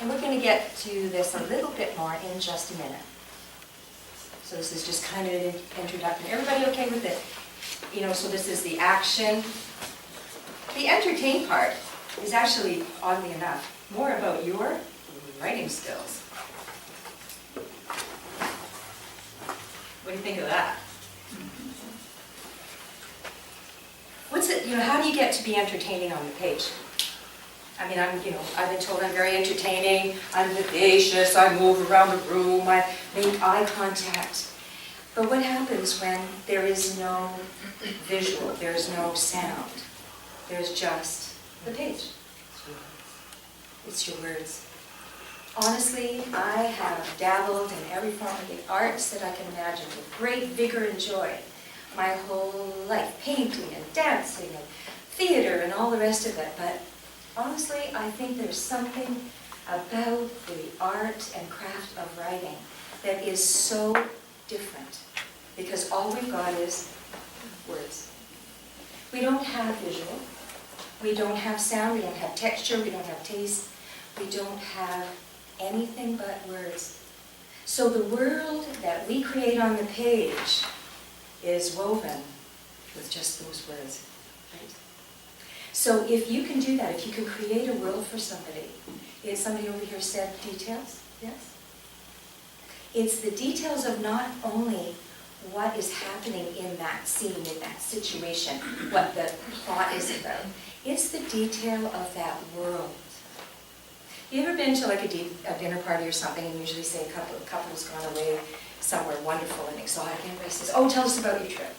And we're going to get to this a little bit more in just a minute. So this is just kind of an introduction. Everybody okay with it? You know, so this is the action. The entertain part is actually, oddly enough, more about your writing skills. What do you think of that? What's it, you know, how do you get to be entertaining on the page? I mean, I've been told I'm very entertaining, I'm vivacious, I move around the room, I make eye contact. But what happens when there is no visual, there's no sound, there's just the page? It's your words. Honestly, I have dabbled in every form of the arts that I can imagine with great vigor and joy my whole life, painting and dancing and theater and all the rest of it. But honestly, I think there's something about the art and craft of writing that is so different, because all we've got is words. We don't have visual, we don't have sound, we don't have texture, we don't have taste, we don't have anything but words. So the world that we create on the page is woven with just those words, right? So if you can do that, if you can create a world for somebody, is somebody over here said details? Yes? It's the details of not only what is happening in that scene, in that situation, what the plot is about. It's the detail of that world. You ever been to like a dinner party or something, and usually say a couple's gone away somewhere wonderful and exotic, and everybody says, oh, tell us about your trip.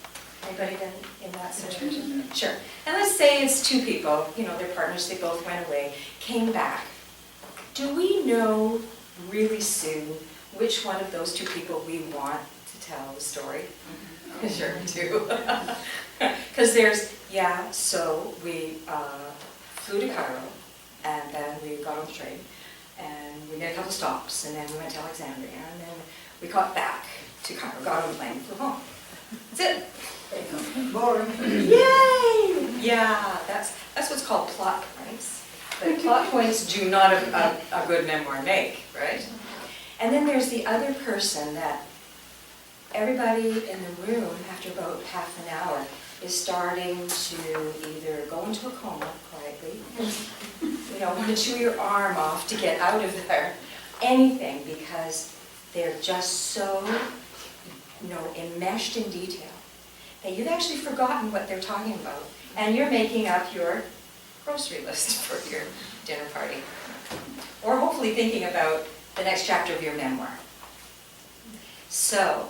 Anybody been in that situation? Sure. And let's say it's two people, you know, they're partners, they both went away, came back. Do we know really soon which one of those two people we want to tell the story? Sure, do. Because there's, yeah, so we flew to Cairo, and then we got on the train, and we made a couple stops, and then we went to Alexandria, and then we got back to Cairo, got on the plane, flew home. That's it. Boring. Yay! Yeah, that's what's called plot points. But plot points do not a good memoir make, right? And then there's the other person that everybody in the room, after about half an hour, is starting to either go into a coma quietly, you know, want to chew your arm off to get out of there, anything, because they're just so, you know, enmeshed in detail that you've actually forgotten what they're talking about, and you're making up your grocery list for your dinner party, or hopefully thinking about the next chapter of your memoir. So,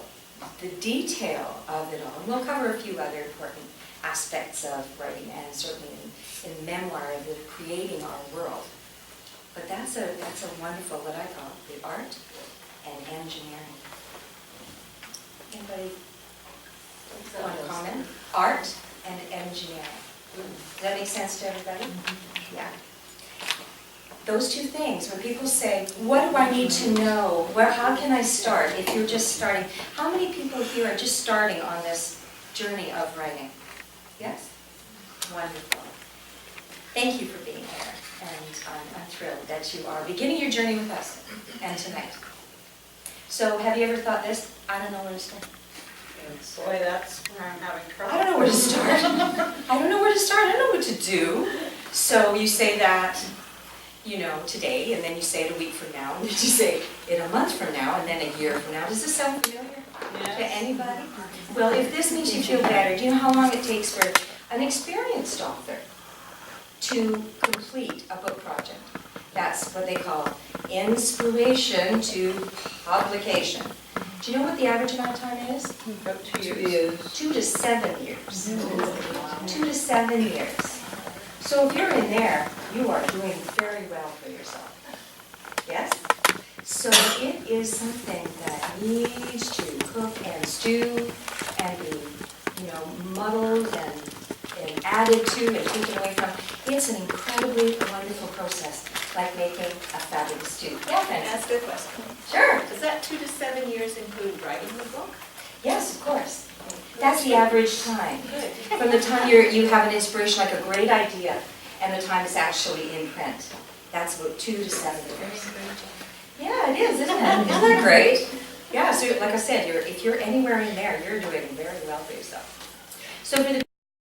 the detail of it all, and we'll cover a few other important aspects of writing, and certainly in memoir, of creating our world. But that's a wonderful, what I call the art and engineering. Anybody want to comment? Art and engineering. Does that make sense to everybody? Mm-hmm. Yeah. Those two things, when people say, what do I need to know? How can I start? If you're just starting, how many people here are just starting on this journey of writing? Yes? Wonderful. Thank you for being here. And I'm thrilled that you are beginning your journey with us and tonight. So have you ever thought this? I don't know where to start. Boy, that's where I'm having trouble. I don't know where to start. I don't know where to start. I don't know what to do. So you say that, you know, today, and then you say it a week from now, and then you say it a month from now, and then a year from now. Does this sound familiar to anybody? Well, if this makes you feel better, do you know how long it takes for an experienced author to complete a book project? That's what they call inspiration to publication. Do you know what the average amount of time is? About 2 years. 2 to 7 years. 2 to 7 years. So if you're in there, you are doing very well for yourself. Yes? So it is something that needs to cook and stew and be, you know, muddled and added to and taken away from. It's an incredibly wonderful process, like making a fabulous stew. Yeah, Can I ask a question? sure. Does that 2 to 7 years include writing the book? Yes, of course. That's the average time. Good. From the time you have an inspiration, like a great idea, and the time it's actually in print. That's about 2 to 7 years. Yeah, it is, isn't it? Isn't that great? Yeah, so like I said, if you're anywhere in there, you're doing very well for yourself. So for the